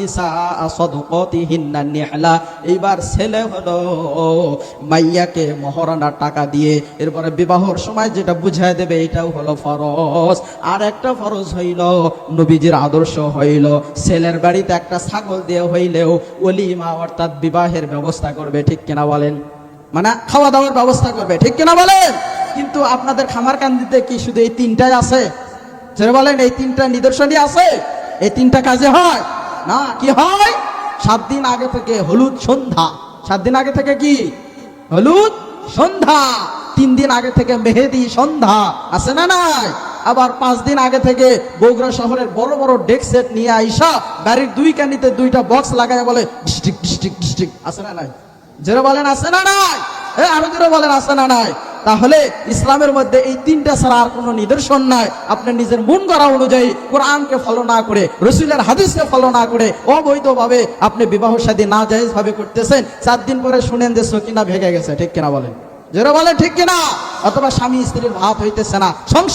নিসা সাদকাতিহিন্না নিহলা। এইবার ছেলে হলো মাইয়াকে মহারানা টাকা দিয়ে এরপরে বিবাহর সময় যেটা বুঝায় দেবে এটাও হলো ফরজ। আর একটা ফরজ হইল নবীজির আদর্শ হইল ছেলের বাড়িতে একটা ছাগল দিয়ে হইলেও ওলিমা অর্থাৎ বিবাহের ব্যবস্থা করবে, ঠিক কিনা বলেন? মানে খাওয়া দাওয়ার ব্যবস্থা করবে, ঠিক কিনা বলেন? কিন্তু আপনাদের খামারকান্দিতে কি শুধু এই তিনটাই আছে? যারা বলেন এই তিনটা নিদর্শনই আছে, এই তিনটা কাজে হয় না? কি হয়? 7 দিন আগে থেকে হলুদ সন্ধ্যা, 7 দিন আগে থেকে কি হলুদ সন্ধ্যা, 3 দিন আগে থেকে মেহেদি সন্ধ্যা, আছে না নাই? আবার 5 দিন আগে থেকে বগুড়া শহরের বড় বড় ডেক সেট নিয়ে আইসা বাড়ির 2 কানিতে 2টা বক্স লাগায় বলে ডিস্ট্রিক্ট ডিস্ট্রিক্ট ডিস্ট্রিক্ট, আছে না নাই? যারা বলেন আছে না নাই? আরো যারা বলেন আছে না নাই? তাহলে ইসলামের মধ্যে এই তিনটা ছাড়া আর কোনো নিদর্শন নাই। আপনি নিজের মন গড়া অনুযায়ী কোরআনকে ফলো না করে, রাসূলের হাদিসকে ফলো না করে অবৈধভাবে আপনি বিবাহ শাদী নাজায়েজ ভাবে করতেছেন। 4 দিন পরে শুনেন যে সকিনা ভেঙে গেছে, ঠিক কিনা বলেন? যারা বলে ঠিক কিনা? অথবা স্বামী স্ত্রীর ভাত হইতেছে না, সংসার